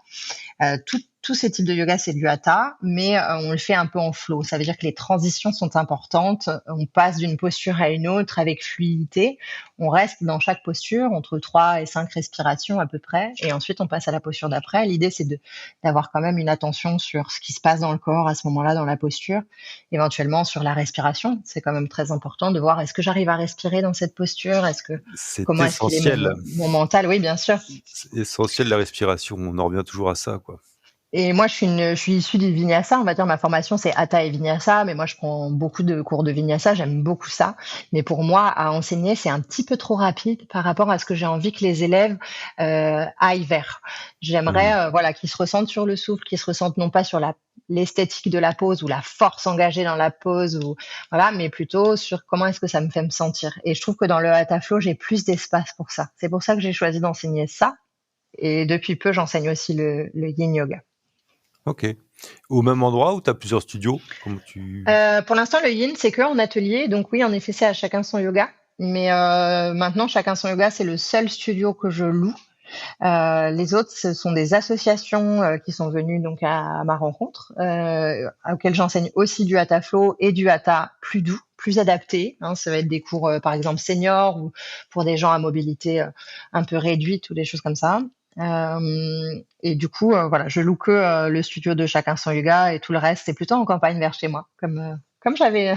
Tous ces types de yoga, c'est du hatha, mais on le fait un peu en flow. Ça veut dire que les transitions sont importantes. On passe d'une posture à une autre avec fluidité. On reste dans chaque posture entre 3 et 5 respirations à peu près, et ensuite on passe à la posture d'après. L'idée, c'est d'avoir quand même une attention sur ce qui se passe dans le corps à ce moment-là, dans la posture, éventuellement sur la respiration. C'est quand même très important de voir est-ce que j'arrive à respirer dans cette posture, C'est comment est-ce qu'il est essentiel. mon mental. Oui, bien sûr. C'est essentiel la respiration. On en revient toujours à ça, quoi. Et moi, je suis issue du Vinyasa. On va dire, ma formation, c'est Hatha et Vinyasa, mais moi, je prends beaucoup de cours de Vinyasa. J'aime beaucoup ça. Mais pour moi, à enseigner, c'est un petit peu trop rapide par rapport à ce que j'ai envie que les élèves aillent vers. J'aimerais, Mhm. voilà, qu'ils se ressentent sur le souffle, qu'ils se ressentent non pas sur l'esthétique de la pose ou la force engagée dans la pose ou voilà, mais plutôt sur comment est-ce que ça me fait me sentir. Et je trouve que dans le Hatha Flow, j'ai plus d'espace pour ça. C'est pour ça que j'ai choisi d'enseigner ça. Et depuis peu, j'enseigne aussi le Yin Yoga. Ok. Au même endroit ou tu as plusieurs studios? Comment tu... Pour l'instant, le yin, c'est que en atelier. Donc oui, en effet, c'est à chacun son yoga. Mais maintenant, chacun son yoga, c'est le seul studio que je loue. Les autres, ce sont des associations qui sont venues donc à ma rencontre, auxquelles j'enseigne aussi du hatha flow et du hatha plus doux, plus adapté. Hein, ça va être des cours, par exemple, seniors ou pour des gens à mobilité un peu réduite ou des choses comme ça. Et du coup, voilà, je loue que le studio de chacun son yoga et tout le reste, c'est plutôt en campagne vers chez moi, comme j'avais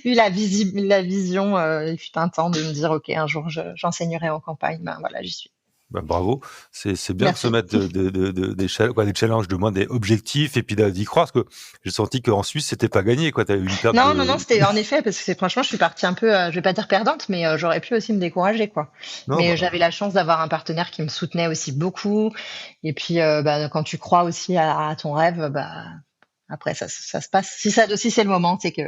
eu la vision, il fut un temps de me dire, ok, un jour j'enseignerai en campagne. Ben voilà, j'y suis. Bah, bravo. C'est bien de se Merci. mettre des challenges, de moins des objectifs et puis d'y croire, parce que j'ai senti qu'en Suisse, c'était pas gagné, quoi. Tu as eu une perte Non, non, non, de... c'était en effet parce que franchement, je suis partie un peu, je vais pas dire perdante, mais j'aurais pu aussi me décourager, quoi. Non, Mais bah, j'avais la chance d'avoir un partenaire qui me soutenait aussi beaucoup. Et puis, bah, quand tu crois aussi à ton rêve, bah, après, ça se passe. Si c'est le moment, c'est que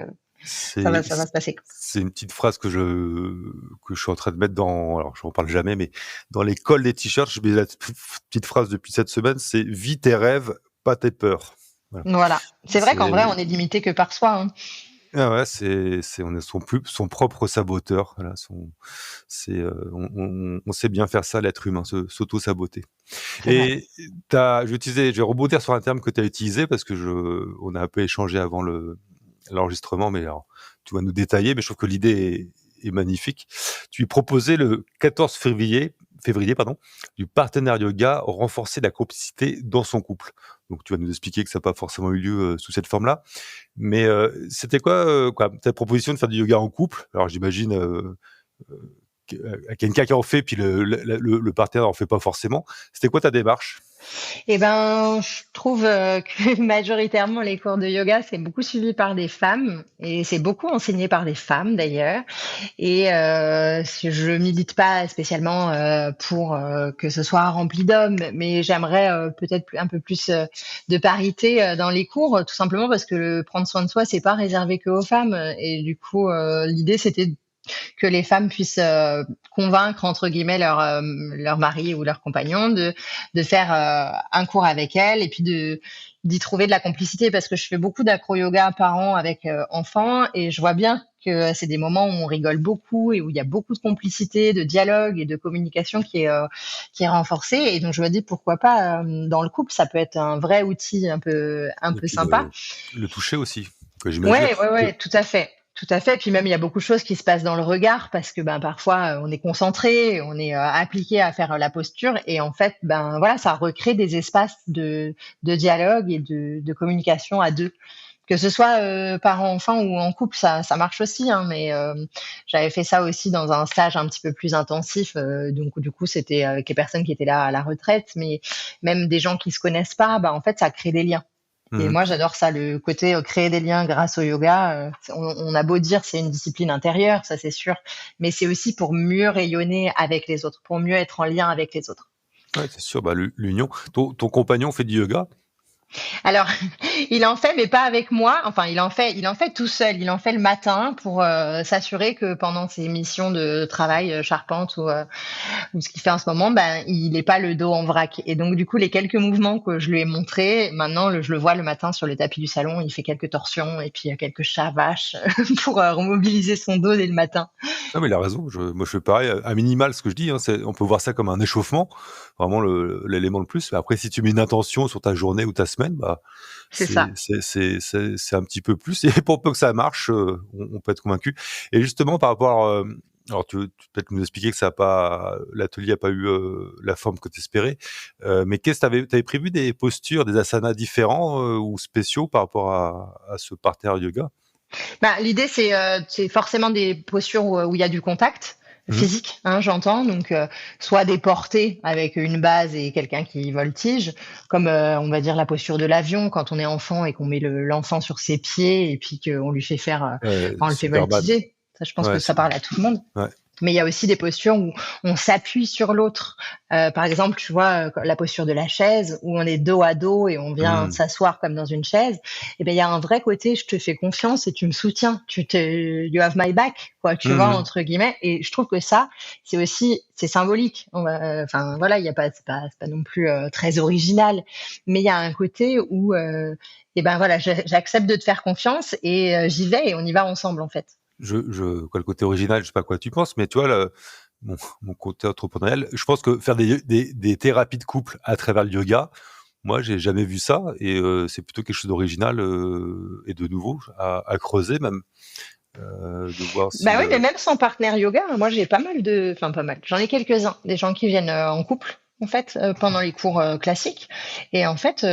c'est ça va se passer. c'est une petite phrase que je suis en train de mettre dans, alors je n'en parle jamais, mais dans les cols des t-shirts, je mets la petite phrase depuis cette semaine, c'est vis tes rêves, pas tes peurs. Voilà. Voilà. C'est vrai qu'en C'est, vrai, on est limité que par soi, hein. ah ouais, on est son propre saboteur. Voilà, on sait bien faire ça, l'être humain, s'auto-saboter. Ouais. Et je vais rebondir sur un terme que tu as utilisé parce que on a un peu échangé avant l'enregistrement, mais alors, tu vas nous détailler, mais je trouve que l'idée est magnifique. Tu proposais le 14 février, pardon, du partenaire yoga renforcer la complicité dans son couple. Donc, tu vas nous expliquer que ça n'a pas forcément eu lieu sous cette forme-là. Mais c'était quoi ta proposition de faire du yoga en couple? Alors, j'imagine quelqu'un qui en fait, puis le partenaire en fait pas forcément. C'était quoi ta démarche? Eh ben, je trouve que majoritairement les cours de yoga, c'est beaucoup suivi par des femmes et c'est beaucoup enseigné par des femmes d'ailleurs. Et je milite pas spécialement pour que ce soit rempli d'hommes, mais j'aimerais peut-être un peu plus de parité dans les cours, tout simplement parce que le prendre soin de soi, c'est pas réservé que aux femmes. Et du coup, l'idée c'était que les femmes puissent convaincre entre guillemets leur mari ou leur compagnon de faire un cours avec elles et puis d'y trouver de la complicité parce que je fais beaucoup d'acro-yoga par an avec enfants et je vois bien que c'est des moments où on rigole beaucoup et où il y a beaucoup de complicité, de dialogue et de communication qui est renforcée et donc je me dis pourquoi pas dans le couple ça peut être un vrai outil un peu Et puis sympa. le toucher aussi, que j'imagine. Ouais, tout à fait. Tout à fait. Puis même, il y a beaucoup de choses qui se passent dans le regard parce que ben parfois on est concentré, on est appliqué à faire la posture et en fait ben voilà, ça recrée des espaces de dialogue et de communication à deux. Que ce soit parent-enfant ou en couple, ça marche aussi, hein, mais j'avais fait ça aussi dans un stage un petit peu plus intensif. Donc du coup, c'était avec les personnes qui étaient là à la retraite, mais même des gens qui se connaissent pas, bah en fait, ça crée des liens. Et Mmh. moi, j'adore ça, le côté créer des liens grâce au yoga. On a beau dire c'est une discipline intérieure, ça c'est sûr, mais c'est aussi pour mieux rayonner avec les autres, pour mieux être en lien avec les autres. Ouais, c'est sûr, bah, l'union. Ton compagnon fait du yoga? Alors, il en fait, mais pas avec moi. Enfin, il en fait tout seul. Il en fait le matin pour s'assurer que pendant ses missions de travail, charpente ou ce qu'il fait en ce moment, ben, il n'est pas le dos en vrac. Et donc, du coup, les quelques mouvements que je lui ai montrés, maintenant, je le vois le matin sur le tapis du salon. Il fait quelques torsions et puis quelques chavaches pour remobiliser son dos dès le matin. Non, mais il a raison. Moi, je fais pareil. À minimal, ce que je dis, hein, on peut voir ça comme un échauffement, vraiment l'élément le plus. Mais après, si tu mets une intention sur ta journée ou ta semaine, bah, C'est ça. c'est un petit peu plus. Et pour peu que ça marche, on peut être convaincu. Et justement, par rapport, alors tu peut-être nous expliquer que l'atelier a pas eu la forme que tu espérais. Mais t'avais prévu des postures, des asanas différents ou spéciaux par rapport à ce parterre yoga? Bah, l'idée, c'est forcément des postures où il y a du contact Mmh. physique, hein, j'entends. Donc, soit des portées avec une base et quelqu'un qui voltige, comme on va dire la posture de l'avion quand on est enfant et qu'on met l'enfant sur ses pieds et puis qu'on lui fait faire, on le fait Superman. voltiger. Ça, je pense que Ouais, ça parle à tout le monde. ouais. Mais il y a aussi des postures où on s'appuie sur l'autre. Par exemple, tu vois, la posture de la chaise où on est dos à dos et on vient Mmh. s'asseoir comme dans une chaise. Et ben, il y a un vrai côté, je te fais confiance et tu me soutiens. You have my back, quoi, tu vois, Mmh. entre guillemets. Et je trouve que ça, c'est symbolique. Enfin, voilà, il y a pas, c'est pas non plus très original. Mais il y a un côté où, et ben voilà, j'accepte de te faire confiance et j'y vais et on y va ensemble, en fait. Quoi, le côté original, je sais pas quoi tu penses, mais tu vois, mon côté entrepreneurial, je pense que faire des thérapies de couple à travers le yoga, moi, j'ai jamais vu ça et c'est plutôt quelque chose d'original, et de nouveau à creuser même, de voir Bah si, oui, mais même sans partenaire yoga, moi j'ai enfin pas mal, j'en ai quelques-uns, des gens qui viennent en couple, en fait, pendant les cours classiques. Et en fait,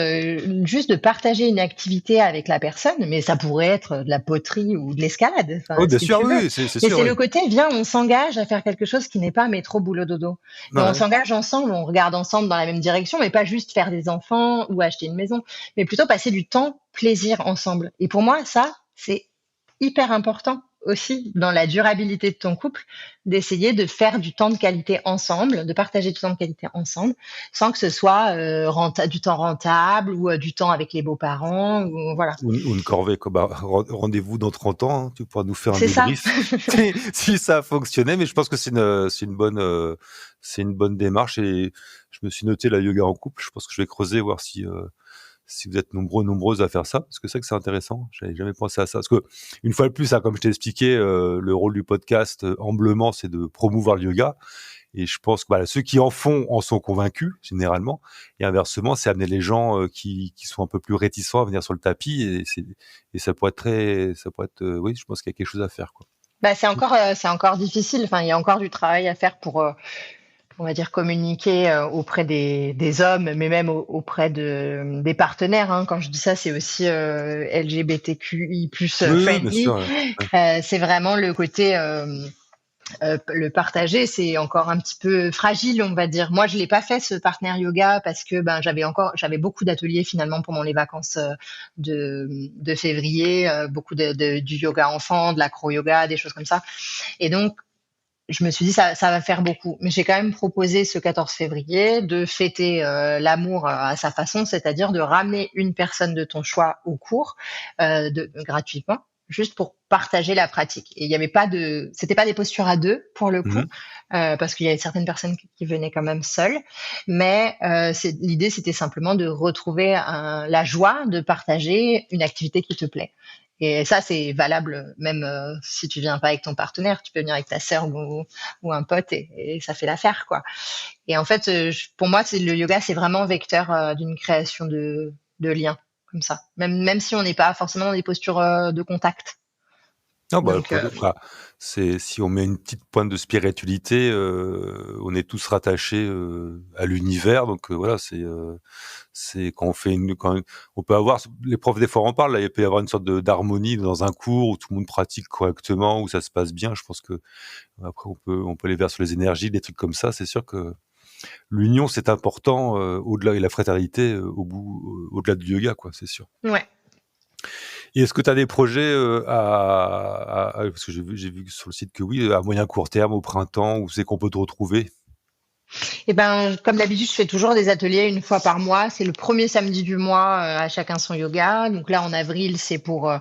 juste de partager une activité avec la personne, mais ça pourrait être de la poterie ou de l'escalade, ah oui, enfin, ce bien que sûr, tu oui, veux. oui, c'est Mais sûr, c'est oui. le côté, viens, on s'engage à faire quelque chose qui n'est pas métro boulot dodo. Et Ouais, on ouais. s'engage ensemble, on regarde ensemble dans la même direction, mais pas juste faire des enfants ou acheter une maison, mais plutôt passer du temps plaisir ensemble. Et pour moi, ça, c'est hyper important aussi dans la durabilité de ton couple, d'essayer de faire du temps de qualité ensemble, de partager du temps de qualité ensemble, sans que ce soit du temps rentable ou du temps avec les beaux-parents. Ou, voilà. Ou une corvée, quoi. Bah, rendez-vous dans 30 ans, hein, tu pourras nous faire un C'est ça. débrief si ça a fonctionné, mais je pense que c'est une bonne démarche et je me suis noté la yoga en couple. Je pense que je vais creuser, voir si vous êtes nombreuses à faire ça, parce que c'est vrai que c'est intéressant. J'avais jamais pensé à ça. Parce que, une fois de plus, hein, comme je t'ai expliqué, le rôle du podcast, humblement, c'est de promouvoir le yoga. Et je pense que voilà, ceux qui en font en sont convaincus, généralement. Et inversement, c'est amener les gens qui sont un peu plus réticents à venir sur le tapis. Et ça pourrait être, oui, je pense qu'il y a quelque chose à faire, quoi. Bah, c'est encore difficile. Enfin, il y a encore du travail à faire pour, on va dire, communiquer auprès des hommes, mais même auprès des partenaires, hein. Quand je dis ça, c'est aussi LGBTQI plus Oui, oui, bien sûr. friendly. Ouais. Ouais. C'est vraiment le côté le partager, c'est encore un petit peu fragile, on va dire. Moi, je l'ai pas fait ce partenaire yoga parce que ben j'avais beaucoup d'ateliers finalement pendant les vacances de février, beaucoup du yoga enfant, de l'acro-yoga, des choses comme ça. Et donc je me suis dit ça va faire beaucoup, mais j'ai quand même proposé ce 14 février de fêter l'amour à sa façon, c'est-à-dire de ramener une personne de ton choix au cours gratuitement, juste pour partager la pratique. Et il y avait pas c'était pas des postures à deux pour le coup, Mhm. parce qu'il y avait certaines personnes qui venaient quand même seules, mais l'idée c'était simplement de retrouver la joie de partager une activité qui te plaît. Et ça, c'est valable même si tu viens pas avec ton partenaire, tu peux venir avec ta sœur ou un pote et ça fait l'affaire, quoi. Et en fait, pour moi, le yoga, c'est vraiment vecteur d'une création de liens comme ça. Même si on n'est pas forcément dans des postures de contact. Non, bah, Donc, si on met une petite pointe de spiritualité, on est tous rattachés à l'univers. Donc voilà, c'est quand on fait on peut avoir, les profs des fois en parlent, là, il peut y avoir une sorte d'harmonie dans un cours où tout le monde pratique correctement, où ça se passe bien. Je pense que après on peut aller vers sur les énergies, des trucs comme ça. C'est sûr que l'union c'est important, au-delà, et la fraternité au-delà du yoga, quoi, c'est sûr. ouais. Et est-ce que tu as des projets parce que j'ai vu sur le site que oui, à moyen court terme, au printemps, où c'est qu'on peut te retrouver? Et ben, comme d'habitude, je fais toujours des ateliers une fois par mois. C'est le premier samedi du mois, à chacun son yoga. Donc là, en avril, c'est pour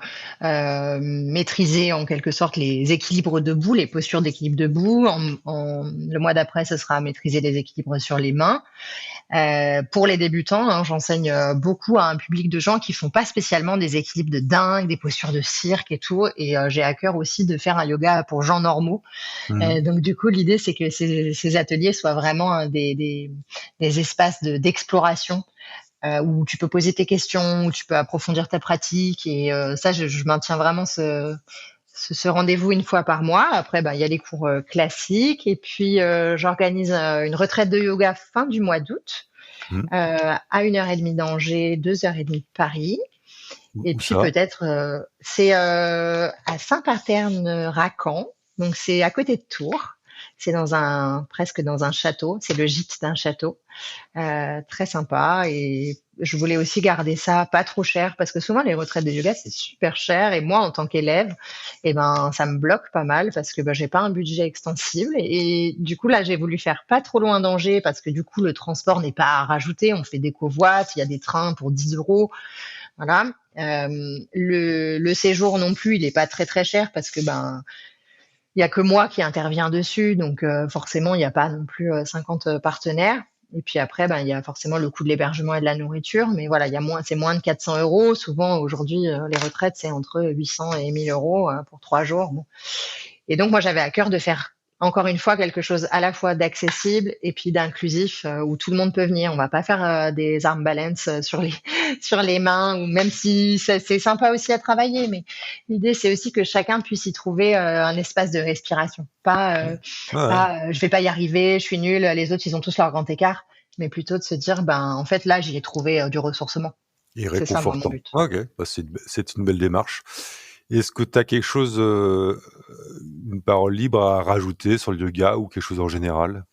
maîtriser en quelque sorte les équilibres debout, les postures d'équilibre debout. Le mois d'après, ce sera maîtriser les équilibres sur les mains. Pour les débutants, j'enseigne beaucoup à un public de gens qui font pas spécialement des équilibres de dingue, des postures de cirque et tout. Et j'ai à cœur aussi de faire un yoga pour gens normaux. Donc du coup, l'idée, c'est que ces ateliers soient vraiment des espaces d'exploration où tu peux poser tes questions, où tu peux approfondir ta pratique. Et ça, je maintiens vraiment ce rendez-vous une fois par mois. Après, il y a les cours classiques. Et puis, j'organise une retraite de yoga fin du mois d'août à 1h30 d'Angers, 2h30 de Paris. Et puis peut-être, c'est à Saint-Paterne-Racan. Donc, c'est à côté de Tours. C'est presque dans un château. C'est le gîte d'un château. Très sympa. Et je voulais aussi garder ça pas trop cher, parce que souvent les retraites de yoga, c'est super cher. Et moi, en tant qu'élève, ça me bloque pas mal, parce que j'ai pas un budget extensible. Et du coup, là, j'ai voulu faire pas trop loin d'Angers, parce que du coup, le transport n'est pas à rajouter. On fait des covoites. Il y a des trains pour 10 €. Voilà. Le séjour non plus, il est pas très très cher, parce que il y a que moi qui intervient dessus, donc forcément il n'y a pas non plus 50 partenaires. Et puis après, il y a forcément le coût de l'hébergement et de la nourriture, mais voilà, c'est moins de 400 €. Souvent aujourd'hui, les retraites c'est entre 800 et 1000 € pour 3 jours. Bon. Et donc moi j'avais à cœur de faire encore une fois quelque chose à la fois d'accessible et puis d'inclusif, où tout le monde peut venir. On va pas faire des arm balance sur les mains, ou même si c'est sympa aussi à travailler, mais l'idée c'est aussi que chacun puisse y trouver un espace de respiration. Je vais pas y arriver, je suis nulle, les autres ils ont tous leur grand écart, mais plutôt de se dire en fait là j'y ai trouvé du ressourcement. Et C'est ça mon réconfortant. but. Ok, c'est une belle démarche. Est-ce que tu as quelque chose, une parole libre à rajouter sur le yoga, ou quelque chose en général?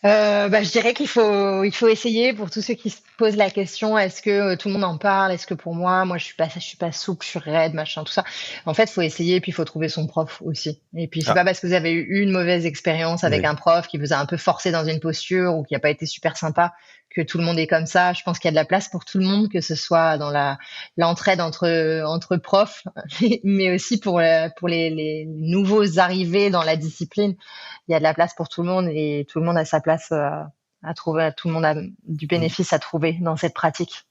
Je dirais qu'il faut essayer. Pour tous ceux qui se posent la question, est-ce que tout le monde en parle? Est-ce que pour moi je suis pas souple, je suis raide, machin, tout ça. En fait, faut essayer, et puis il faut trouver son prof aussi. Et puis c'est pas parce que vous avez eu une mauvaise expérience avec un prof qui vous a un peu forcé dans une posture, ou qui a pas été super sympa, que tout le monde est comme ça. Je pense qu'il y a de la place pour tout le monde, que ce soit dans l'entraide entre profs, mais aussi pour les nouveaux arrivés dans la discipline. Il y a de la place pour tout le monde, et tout le monde a sa place à trouver. Tout le monde a du bénéfice à trouver dans cette pratique.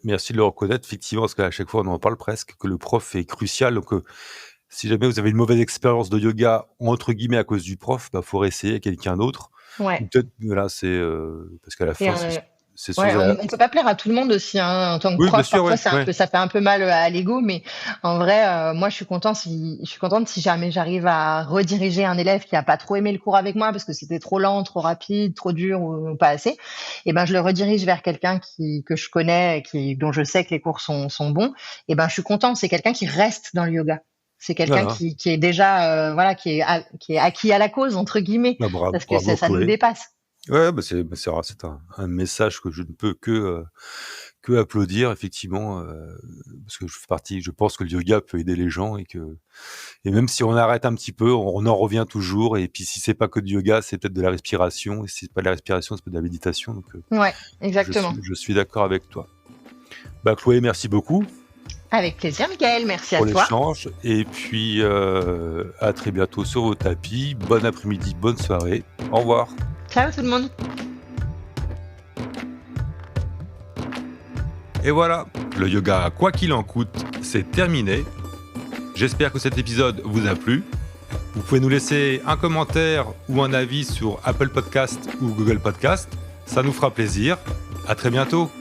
Merci de le reconnaître, effectivement, parce qu'à chaque fois on en parle presque, que le prof est crucial. Donc si jamais vous avez une mauvaise expérience de yoga, entre guillemets, à cause du prof, faut réessayer quelqu'un d'autre. Ouais. Peut-être, voilà, c'est parce qu'à la fin, c'est on peut pas plaire à tout le monde aussi, en tant que prof. Parfois, ça fait un peu mal à l'ego, mais en vrai, moi, je suis contente si jamais j'arrive à rediriger un élève qui a pas trop aimé le cours avec moi, parce que c'était trop lent, trop rapide, trop dur, ou pas assez. Et je le redirige vers quelqu'un que je connais, dont je sais que les cours sont bons. Et je suis contente. C'est quelqu'un qui reste dans le yoga. C'est quelqu'un qui est déjà, qui est acquis à la cause, entre guiguemets, parce que ça nous dépasse. Ouais, c'est un message que je ne peux que applaudir, effectivement, parce que je pense que le yoga peut aider les gens, et même si on arrête un petit peu, on en revient toujours. Et puis si c'est pas que du yoga, c'est peut-être de la respiration, et si c'est pas de la respiration, c'est peut-être de la méditation. Donc ouais, exactement. Je suis d'accord avec toi. Chloé, merci beaucoup. Avec plaisir, Mickaël. Merci à toi. Pour l'échange. Et puis, à très bientôt sur vos tapis. Bon après-midi, bonne soirée. Au revoir. Ciao tout le monde. Et voilà, le yoga, quoi qu'il en coûte, c'est terminé. J'espère que cet épisode vous a plu. Vous pouvez nous laisser un commentaire ou un avis sur Apple Podcast ou Google Podcast. Ça nous fera plaisir. À très bientôt.